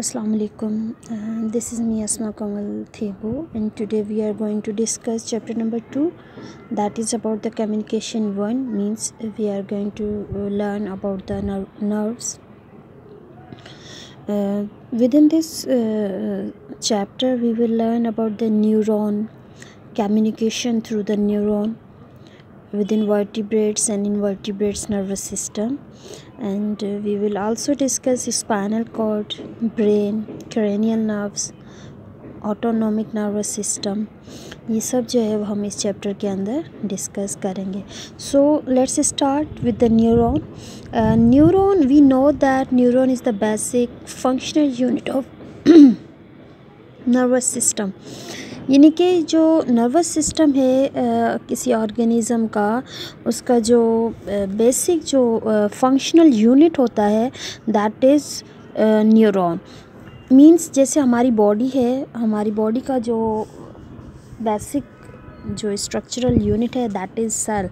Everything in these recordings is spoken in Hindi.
Assalamu alaikum. This is me Asma Kamal Thebo, and today we are going to discuss chapter number 2, that is about the communication 1. Means we are going to learn about the nerves. Within this chapter we will learn about the neuron, communication through the neuron within vertebrates and invertebrates nervous system, and we will also discuss spinal cord, brain, cranial nerves, autonomic nervous system. ये सब जो है वो हम इस चैप्टर के अंदर डिस्कस करेंगे. So let's start with the neuron. Neuron, we know that neuron is the basic functional unit of nervous system. यानी कि जो नर्वस सिस्टम है किसी ऑर्गेनिज़म का, उसका जो बेसिक जो फंक्शनल यूनिट होता है दैट इज़ न्यूरॉन. मींस जैसे हमारी बॉडी है, हमारी बॉडी का जो बेसिक जो स्ट्रक्चरल यूनिट है दैट इज़ सेल.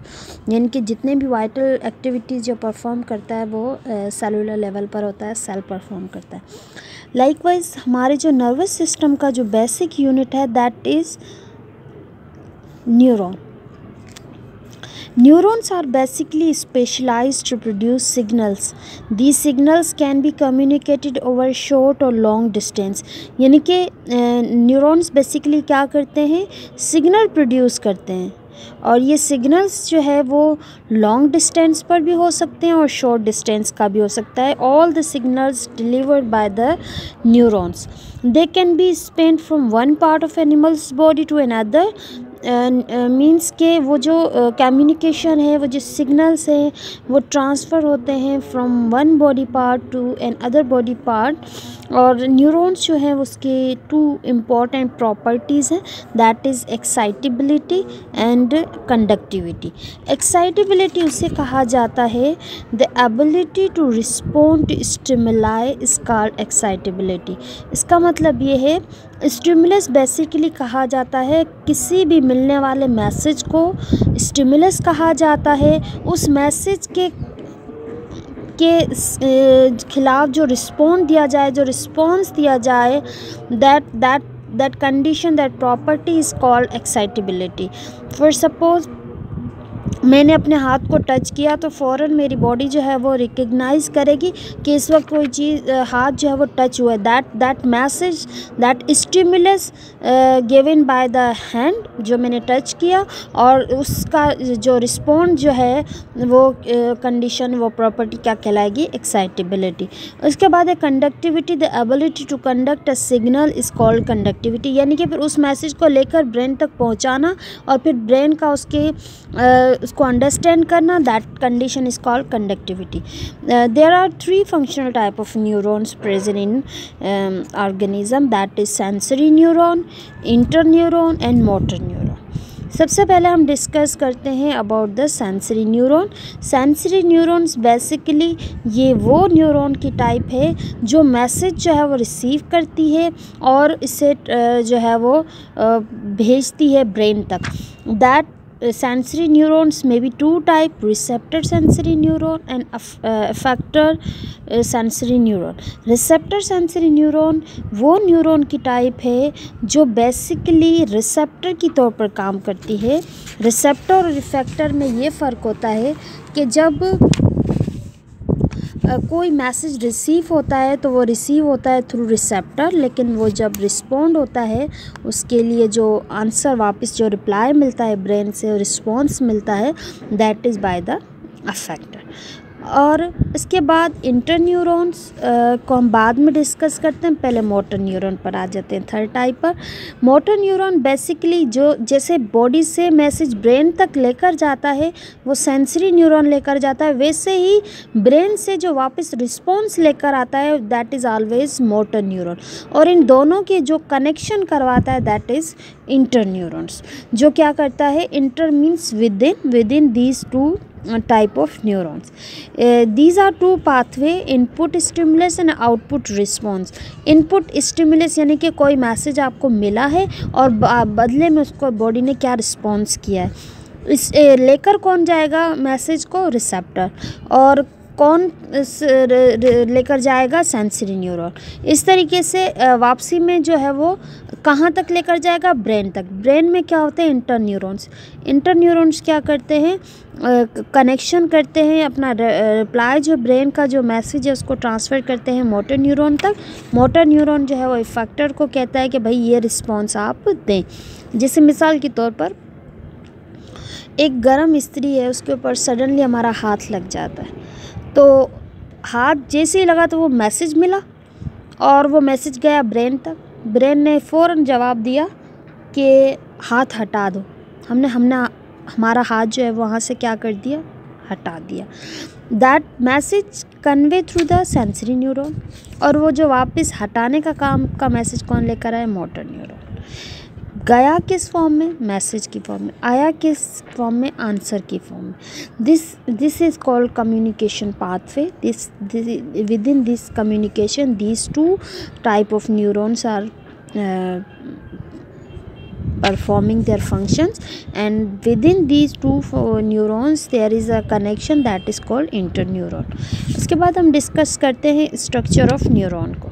यानी कि जितने भी वाइटल एक्टिविटीज़ जो परफॉर्म करता है वो सेलुलर लेवल पर होता है, सेल परफॉर्म करता है. लाइकवाइज हमारे जो नर्वस सिस्टम का जो बेसिक यूनिट है that is neuron. Neurons are basically specialized to produce signals. These signals can be communicated over short or long distance. यानी कि न्यूरॉन्स बेसिकली क्या करते हैं, सिग्नल प्रोड्यूस करते हैं, और ये सिग्नल्स जो है वो लॉन्ग डिस्टेंस पर भी हो सकते हैं और शॉर्ट डिस्टेंस का भी हो सकता है. All the signals delivered by the neurons, they can be spent from one part of animals body to another. Means के वो जो कम्युनिकेशन है, वो जो सिग्नल्स हैं वो ट्रांसफ़र होते हैं from one body part to an other body part. और न्यूरॉन्स जो है उसके टू इम्पॉर्टेंट प्रॉपर्टीज़ हैं, that is excitability and conductivity. Excitability उसे कहा जाता है the ability to respond to stimuli is called excitability. इसका मतलब ये है, स्टिमुलस बेसिकली कहा जाता है किसी भी मिलने वाले मैसेज को स्टिमुलस कहा जाता है. उस मैसेज के खिलाफ जो रिस्पॉन्ड दिया जाए, जो रिस्पॉन्स दिया जाए, that condition, that property is called excitability. For suppose मैंने अपने हाथ को टच किया तो फ़ौरन मेरी बॉडी जो है वो रिकग्नाइज़ करेगी कि इस वक्त कोई चीज़, हाथ जो है वो टच हुआ है. That message, that stimulus given by the hand जो मैंने टच किया, और उसका जो रिस्पॉन्ड जो है वो कंडीशन, वो प्रॉपर्टी क्या कहलाएगी, एक्साइटेबिलिटी. उसके बाद है conductivity. The ability to conduct a signal is called conductivity. यानी कि फिर उस मैसेज को लेकर ब्रेन तक पहुंचाना और फिर ब्रेन का उसको अंडरस्टैंड करना, that condition is called conductivity. There are 3 functional type of neurons present in organism, that is sensory neuron, interneuron and motor neuron. सबसे पहले हम डिस्कस करते हैं about the sensory neuron. Sensory neurons basically ये वो न्यूरॉन की टाइप है जो मैसेज जो है वो रिसीव करती है और इसे जो है वो भेजती है ब्रेन तक. That sensory neurons may be 2 type, receptor sensory neuron and effector sensory neuron. receptor sensory neuron वो न्यूरॉन की टाइप है जो बेसिकली रिसेप्टर की तौर पर काम करती है. रिसेप्टर और इफेक्टर में ये फ़र्क होता है कि जब कोई मैसेज रिसीव होता है तो वो रिसीव होता है थ्रू रिसेप्टर, लेकिन वो जब रिस्पॉन्ड होता है उसके लिए जो आंसर वापस जो रिप्लाई मिलता है ब्रेन से, रिस्पॉन्स मिलता है, that is by the effector. और इसके बाद इंटरन्यूरॉन्स को हम बाद में डिस्कस करते हैं. पहले मोटर न्यूरॉन पर आ जाते हैं, थर्ड टाइप पर. मोटर न्यूरॉन बेसिकली जो जैसे बॉडी से मैसेज ब्रेन तक लेकर जाता है वो सेंसरी न्यूरॉन लेकर जाता है, वैसे ही ब्रेन से जो वापस रिस्पॉन्स लेकर आता है that is always motor neuron. और इन दोनों के जो कनेक्शन करवाता है दैट इज़ इंटरन्यूरॉन्स. जो क्या करता है, inter means within these 2 type of neurons. These are 2 pathway, input stimulus and output response. input stimulus यानी कि कोई मैसेज आपको मिला है और बदले में उसको बॉडी ने क्या रिस्पॉन्स किया है. इस लेकर कौन जाएगा मैसेज को, रिसेप्टर. और कौन लेकर जाएगा, सेंसरी न्यूरॉन। इस तरीके से वापसी में जो है वो कहाँ तक लेकर जाएगा, ब्रेन तक। ब्रेन में क्या होते हैं, इंटर न्यूरॉन्स। इंटर न्यूरॉन्स क्या करते हैं, कनेक्शन करते हैं, अपना रिप्लाई जो ब्रेन का जो मैसेज है उसको ट्रांसफ़र करते हैं मोटर न्यूरॉन तक। मोटर न्यूरॉन जो है वो इफेक्टर को कहता है कि भाई ये रिस्पॉन्स आप दें। जैसे मिसाल के तौर पर एक गर्म इस्त्री है, उसके ऊपर सडनली हमारा हाथ लग जाता है, तो हाथ जैसे ही लगा तो वो मैसेज मिला और वो मैसेज गया ब्रेन तक। ब्रेन ने फ़ौरन जवाब दिया कि हाथ हटा दो। हमने हमारा हाथ जो है वहाँ से क्या कर दिया, हटा दिया। That message convey through the sensory neuron. और वो जो वापस हटाने का काम का मैसेज कौन लेकर आया, मोटर न्यूरॉन। गया किस फॉर्म में, मैसेज की फॉर्म में, आया किस फॉर्म में, आंसर की फॉर्म में। This is called communication pathway. Within this communication these two type of neurons are performing their functions, and within these two neurons there is a connection that is called interneuron। उसके बाद हम डिस्कस करते हैं स्ट्रक्चर ऑफ न्यूरॉन को।